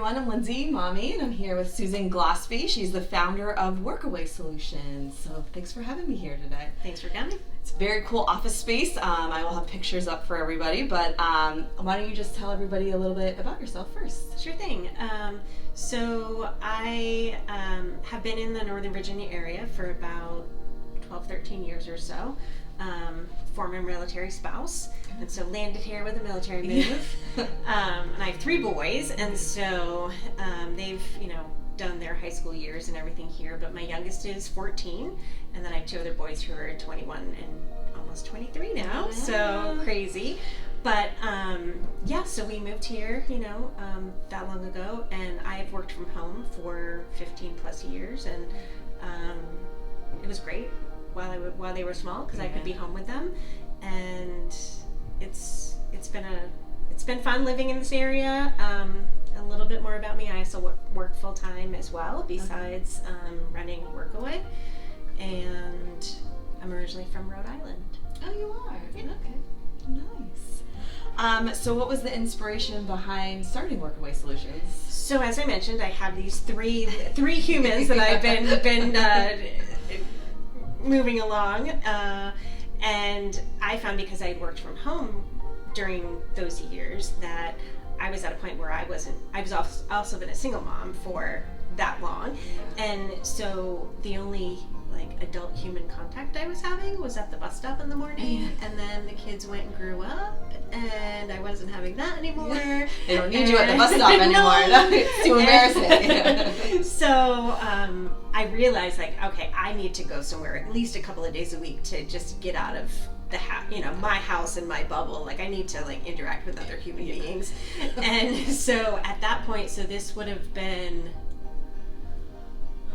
everyone. I'm Lindsay, Mommy, and I'm here with Susan Glosby. She's the founder of WorkAway Solutions. So thanks for having me here today. Thanks for coming. It's a very cool office space. I will have pictures up for everybody, but why don't you just tell everybody a little bit about yourself first? Sure thing. So I have been in the Northern Virginia area for about 12, 13 years or so. Former military spouse, and so landed here with a military move. And I have 3 boys, and so they've done their high school years and everything here, but my youngest is 14, and then I have 2 other boys who are 21 and almost 23 now. Yeah. So crazy. But so we moved here that long ago, and I've worked from home for 15 plus years, and it was great while they were small, because I could be home with them, and it's been fun living in this area. A little bit more about me: I also work full time as well, besides running WorkAway, and I'm originally from Rhode Island. Oh, you are? Yeah. Okay, nice. So what was the inspiration behind starting WorkAway Solutions? So as I mentioned, I have these three humans that I've been moving along, and I found, because I had worked from home during those years, that I was at a point where I was also been a single mom for that long, and so the only adult human contact I was having was at the bus stop in the morning, and then the kids went and grew up, and I wasn't having that anymore. They don't need you at the bus stop anymore. No, it's too embarrassing. So I realized, okay, I need to go somewhere at least a couple of days a week to just get out of the my house and my bubble. I need to interact with other human beings. And so at that point, so this would have been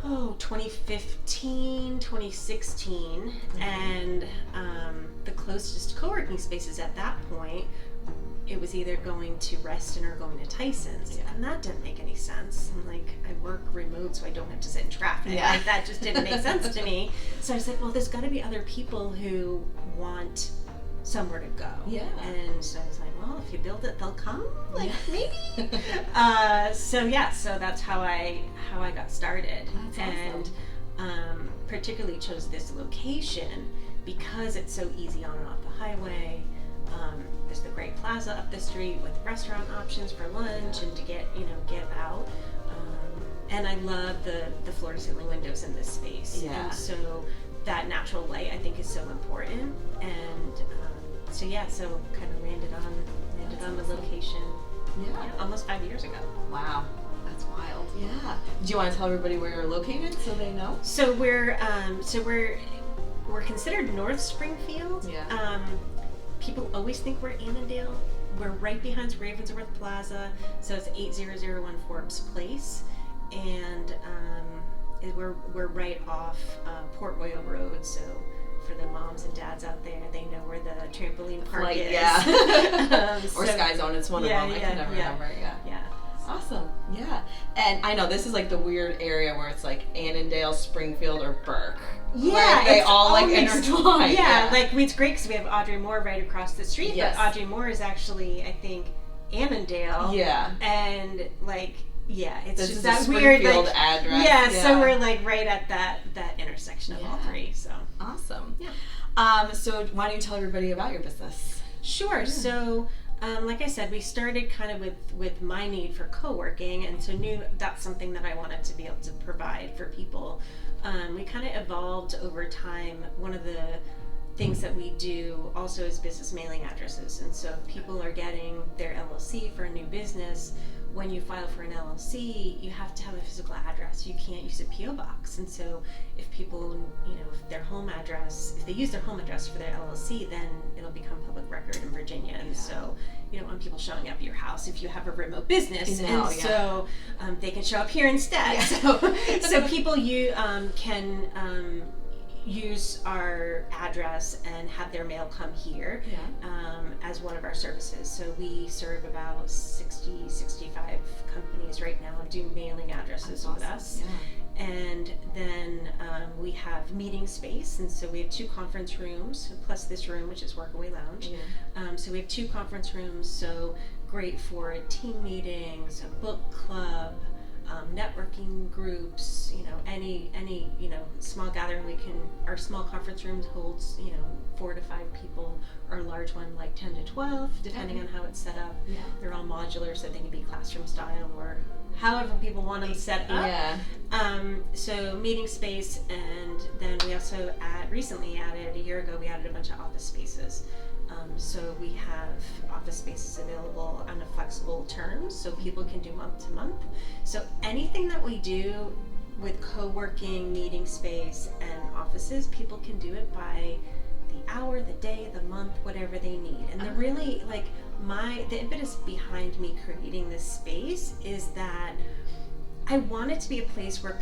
2015, 2016, and the closest co-working spaces at that point, it was either going to Reston or going to Tyson's, and that didn't make any sense. I'm I work remote, so I don't have to sit in traffic. That just didn't make sense to me. So I was well, there's got to be other people who want somewhere to go. Yeah. And so I was well, if you build it, they'll come. Maybe. So that's how I got started. That's awesome. And particularly chose this location because it's so easy on and off the highway. There's the great plaza up the street with restaurant options for lunch and to get out. And I love the floor to ceiling windows in this space. Yeah. And so that natural light, I think, is so important. And so kind of landed on the location. Yeah, almost 5 years ago. Wow, that's wild. Yeah. Do you want to tell everybody where you're located so they know? So we're considered North Springfield. Yeah. People always think we're Annandale. We're right behind Ravensworth Plaza, so it's 80014 Forbes Place, and we're right off Port Royal Road. So for the moms and dads out there, they know where the trampoline park is. Yeah. Or Sky Zone, it's one of them. I can never remember. Yeah. Awesome. Yeah. And I know this is the weird area where it's Annandale, Springfield, or Burke. Yeah. They all intertwine. Yeah. It's great because we have Audrey Moore right across the street. Yes. But Audrey Moore is actually, I think, Annandale. Yeah. And it's this just that weird address. Yeah, so we're right at that intersection of all three. So awesome. Yeah. So why don't you tell everybody about your business? Sure. Yeah. So like I said, we started kind of with my need for co-working, and so knew that's something that I wanted to be able to provide for people. We kind of evolved over time. One of the things that we do also is business mailing addresses, and so if people are getting their LLC for a new business, when you file for an LLC, you have to have a physical address. You can't use a PO box. And so if people, if their home address, if they use their home address for their LLC, then it'll become public record in Virginia. And so you don't want people showing up at your house if you have a remote business. So they can show up here instead. Yeah. So people can use our address and have their mail come here as one of our services. So we serve about 65 companies right now do mailing addresses with us. Yeah. And then we have meeting space, and so we have 2 conference rooms plus this room, which is WorkAway Lounge. Yeah. So we have 2 conference rooms, so great for team meetings, a book club, networking groups, any small gathering. Our small conference rooms holds 4 to 5 people. Our large one like 10 to 12, depending on how it's set up. Yeah. They're all modular, so they can be classroom style or however people want them set up. Yeah. So meeting space, and then we also recently added, a year ago, we added a bunch of office spaces. So we have office spaces available on a flexible terms, so people can do month to month. So anything that we do with co-working, meeting space, and offices, people can do it by the hour, the day, the month, whatever they need. And the really, the impetus behind me creating this space is that I want it to be a place where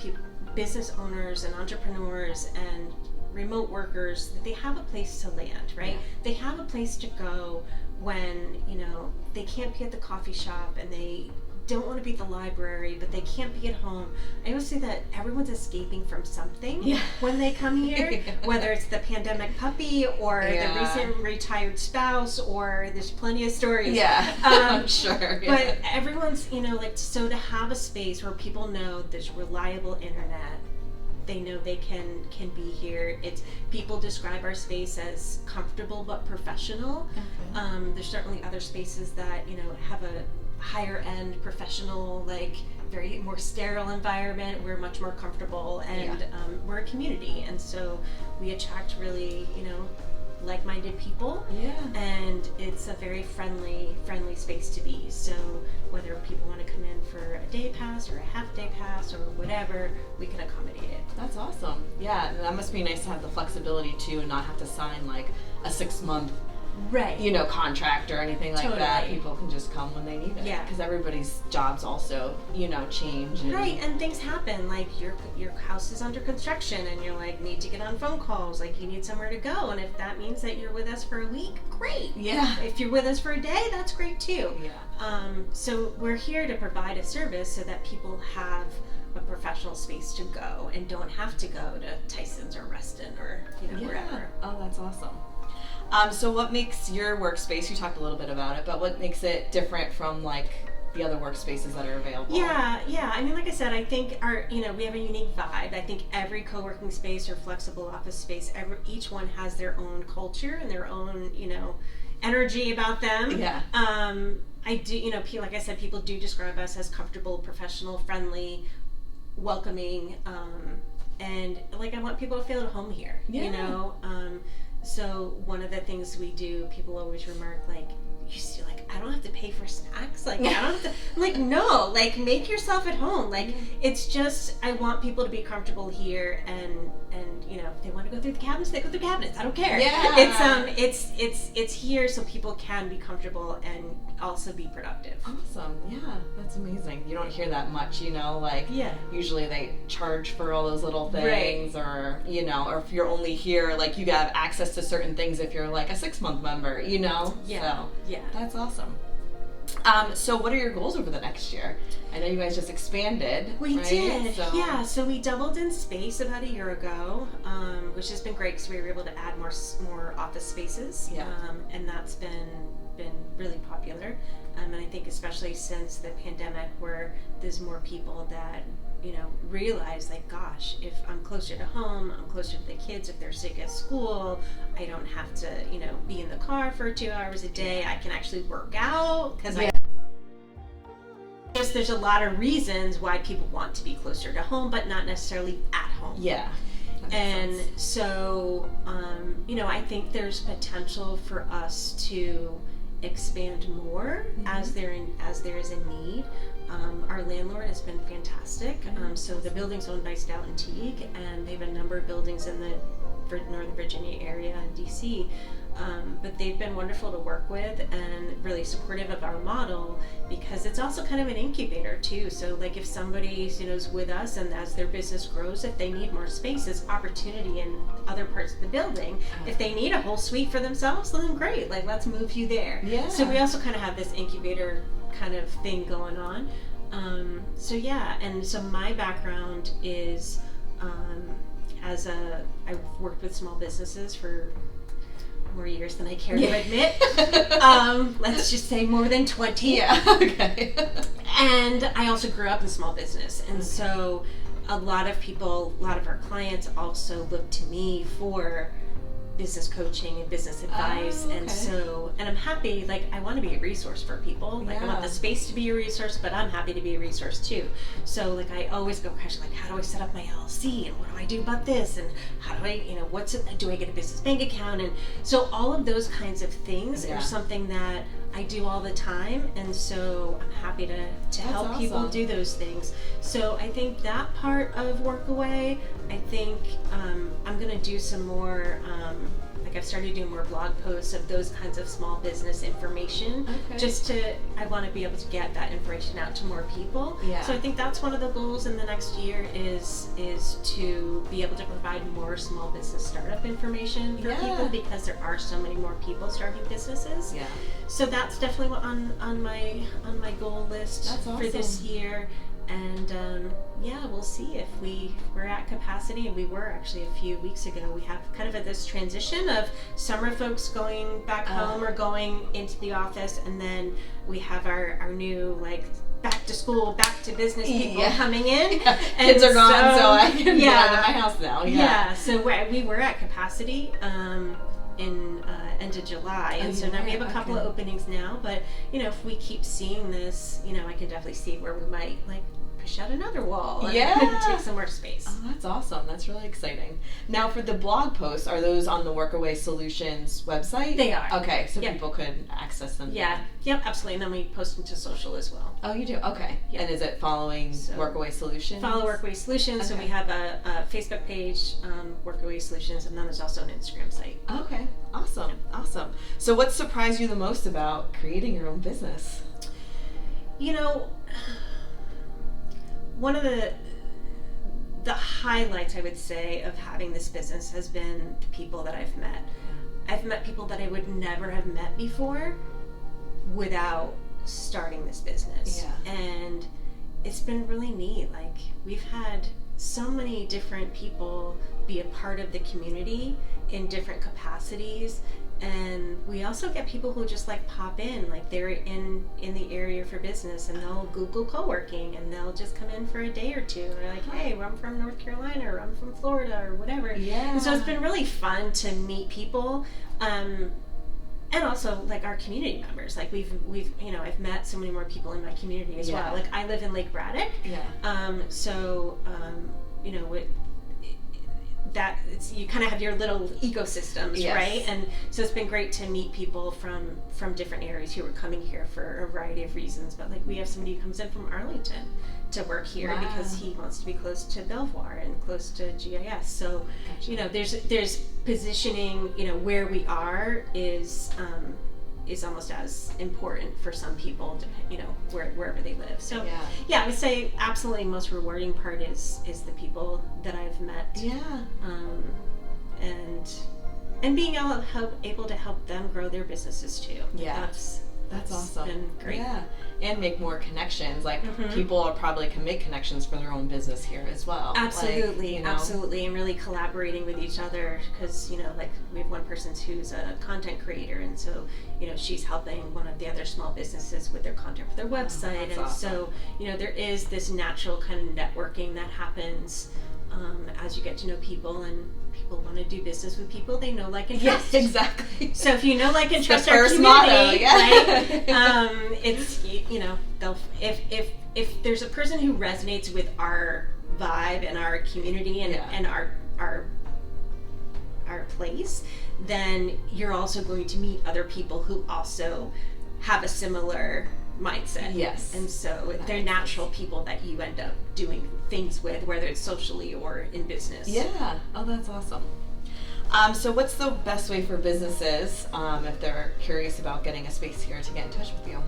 business owners and entrepreneurs and remote workers, that they have a place to land, right? Yeah. They have a place to go when, they can't be at the coffee shop and they don't want to be at the library, but they can't be at home. I always say that everyone's escaping from something when they come here, whether it's the pandemic puppy or the recent retired spouse, or there's plenty of stories. Yeah, I'm sure. Yeah. But everyone's, so to have a space where people know there's reliable internet, they know they can be here. People describe our space as comfortable but professional. Okay. There's certainly other spaces that have a higher end professional, very more sterile environment. We're much more comfortable, and we're a community, and so we attract really like-minded people. Yeah. And it's a very friendly space to be. So whether people want to come in for a day pass or a half day pass or whatever, we can accommodate it. That's awesome. Yeah, that must be nice to have the flexibility too, and not have to sign a 6-month contract or anything like that. People can just come when they need it. Yeah. Because everybody's jobs also, change. Right, and things happen. Your house is under construction and you're need to get on phone calls. You need somewhere to go. And if that means that you're with us for a week, great. Yeah. If you're with us for a day, that's great too. Yeah. So we're here to provide a service so that people have a professional space to go and don't have to go to Tyson's or Reston or wherever. Oh, that's awesome. So what makes your workspace, you talked a little bit about it, but what makes it different from the other workspaces that are available? Yeah. I mean, like I said, I think we have a unique vibe. I think every co-working space or flexible office space, each one has their own culture and their own, energy about them. Yeah. I do, like I said, people do describe us as comfortable, professional, friendly, welcoming, and I want people to feel at home here. Yeah. So one of the things we do, people always remark, I don't have to pay for snacks. I don't have to. I'm no. Make yourself at home. It's just, I want people to be comfortable here, and if they want to go through the cabinets, they go through cabinets. I don't care. Yeah. It's here so people can be comfortable and also be productive. Awesome. Yeah, that's amazing. You don't hear that much, usually they charge for all those little things, right. Or if you're only here, you have access to certain things if you're a 6-month member, Yeah. So, yeah. That's awesome. So what are your goals over the next year? I know you guys just expanded. We did. Yeah. So we doubled in space about a year ago, which has been great because we were able to add more office spaces. Yeah. And that's been really popular. And I think especially since the pandemic, where there's more people that realize gosh, if I'm closer to home, I'm closer to the kids. If they're sick at school, I don't have to be in the car for 2 hours a day. I can actually work out because there's a lot of reasons why people want to be closer to home, but not necessarily at home. Yeah. And so I think there's potential for us to expand more as there is a need. Our landlord has been fantastic. So the building's owned by Stout and Teague, and they have a number of buildings in the Northern Virginia area and DC. But they've been wonderful to work with and really supportive of our model, because it's also kind of an incubator too. So if somebody is with us and as their business grows, if they need more space, there's opportunity in other parts of the building. If they need a whole suite for themselves, then great, let's move you there. Yeah. So we also kind of have this incubator kind of thing going on. And so my background is I've worked with small businesses for more years than I care to admit. Let's just say more than 20. Yeah, okay. And I also grew up in small business. And so a lot of our clients also look to me for business coaching and business advice. Okay. And I'm happy, like, I want to be a resource for people. Like, I want the space to be a resource, but I'm happy to be a resource too. So, like, I always go, gosh, like, how do I set up my LLC, and what do I do about this, and how do I, do I get a business bank account? And so all of those kinds of things are something that I do all the time, and so I'm happy to help people do those things. So I think that part of WorkAway, I think I'm going to do some more, I've started doing more blog posts of those kinds of small business information. Okay. I want to be able to get that information out to more people. Yeah. So I think that's one of the goals in the next year is to be able to provide more small business startup information for people, because there are so many more people starting businesses. Yeah. So that's definitely on my goal list for this year. And we'll see if we're at capacity, and we were actually a few weeks ago. We have kind of this transition of summer folks going back home or going into the office, and then we have our new, like, back to school, back to business people coming in. Yeah. And kids are gone, so I can get out of my house now. Yeah, so we were at capacity in end of July, and so now we have a couple of openings now, but if we keep seeing this, I can definitely see where we might, like, push out another wall and take some more space. Oh, that's awesome. That's really exciting. Now, for the blog posts, are those on the WorkAway Solutions website? They are. Okay, so people could access them. Yeah, yep, absolutely. And then we post them to social as well. Oh, you do? Okay. Yep. And is it following WorkAway Solutions? Follow WorkAway Solutions. Okay. So we have a Facebook page, WorkAway Solutions, and then there's also an Instagram site. Okay, awesome, awesome. So what surprised you the most about creating your own business? One of the highlights, I would say, of having this business has been the people that I've met. I've met people that I would never have met before without starting this business. Yeah. And it's been really neat. Like, we've had so many different people be a part of the community in different capacities. And we also get people who just, like, pop in, like, they're in the area for business, and they'll Google coworking, and they'll just come in for a day or two, and they're like, hey, well, I'm from North Carolina, or I'm from Florida, or whatever. Yeah. And so it's been really fun to meet people, and also, like, our community members. Like, we've I've met so many more people in my community as well. Like, I live in Lake Braddock. Yeah. That you kind of have your little ecosystems, right? And so it's been great to meet people from different areas who are coming here for a variety of reasons. But, like, we have somebody who comes in from Arlington to work here because he wants to be close to Belvoir and close to GIS. So, there's positioning. Where we are is almost as important for some people, wherever they live. So I would say absolutely most rewarding part is the people that I've met. Yeah. And being able to help them grow their businesses too. Yeah. That's awesome. Been great. Yeah. And make more connections. Like, people probably can make connections for their own business here as well. Absolutely. Like, absolutely. And really collaborating with each other, because, like, we have one person who's a content creator, and so, she's helping one of the other small businesses with their content for their website. And awesome. So, there is this natural kind of networking that happens as you get to know people, and people want to do business with people they know, like, and trust. Yes, exactly. So if you know, like, and trust our community, motto, right? It's they'll if there's a person who resonates with our vibe and our community and our place, then you're also going to meet other people who also have a similar mindset. Yes. And so they're natural people that you end up doing things with, whether it's socially or in business. Yeah. Oh, that's awesome. So what's the best way for businesses, if they're curious about getting a space here, to get in touch with you?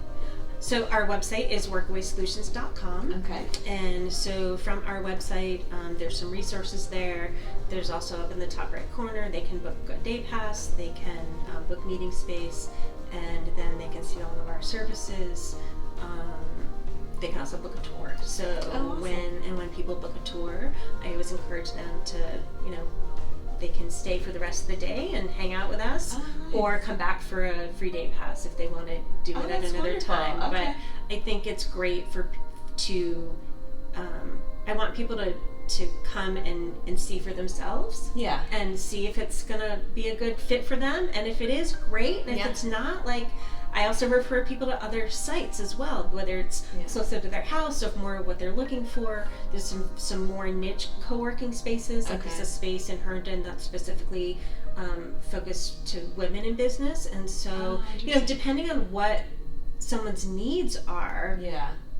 So our website is workawaysolutions.com. Okay. And so from our website, there's some resources there. There's also up in the top right corner, they can book a day pass, they can book meeting space, and then they can see all of our services. They can also book a tour. So awesome. when people book a tour, I always encourage them to, they can stay for the rest of the day and hang out with us, nice. or come back for a free day pass if they want to do it at another time. Okay. But I think it's great I want people to come and see for themselves. Yeah. And see if it's gonna be a good fit for them. And if it is, great. And if it's not, like, I also refer people to other sites as well, whether it's closer to their house or more what they're looking for. There's some more niche co-working spaces. Like there's a space in Herndon that's specifically focused to women in business. And so, depending on what someone's needs are,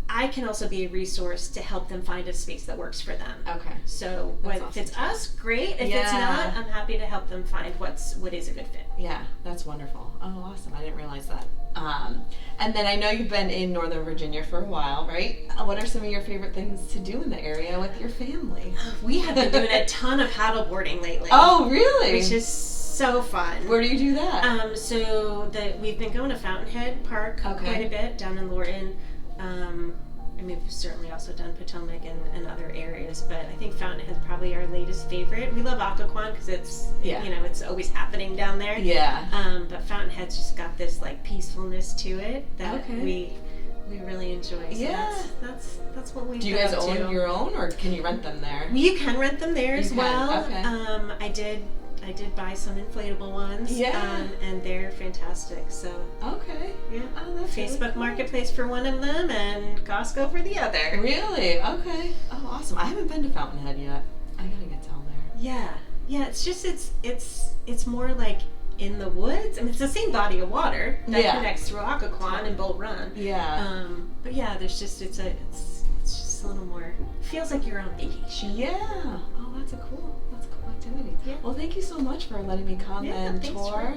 I can also be a resource to help them find a space that works for them. Okay. So if it's us, great. If it's not, I'm happy to help them find what is a good fit. Yeah, that's wonderful. Oh, awesome. I didn't realize that. And then I know you've been in Northern Virginia for a while, right? What are some of your favorite things to do in the area with your family? We have been doing a ton of paddle boarding lately. Oh, really? Which is so fun. Where do you do that? We've been going to Fountainhead Park quite a bit down in Lorton. We've certainly also done Potomac and other areas, but I think Fountainhead is probably our latest favorite. We love Occoquan because it's it's always happening down there. Yeah. But Fountainhead's just got this like peacefulness to it that we really enjoy. So that's what we do. Do you guys own your own, or can you rent them there? You can rent them there as well. Okay. I did buy some inflatable ones. Yeah. And they're fantastic. So. Okay. Yeah. Oh, that's Facebook really cool. Marketplace for one of them and Costco for the other. Really? Okay. Oh, awesome. I haven't been to Fountainhead yet. I gotta get down there. Yeah. Yeah. It's just it's more like in the woods. I mean, it's the same body of water that connects through Occoquan and Bull Run. Yeah. But yeah, there's just it's just a little more. Feels like you're on vacation. Yeah. Oh, that's a cool activity. Yeah. Well, thank you so much for letting me come and tour.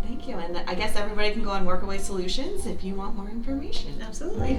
Thank you. And I guess everybody can go on WorkAway Solutions if you want more information. Absolutely.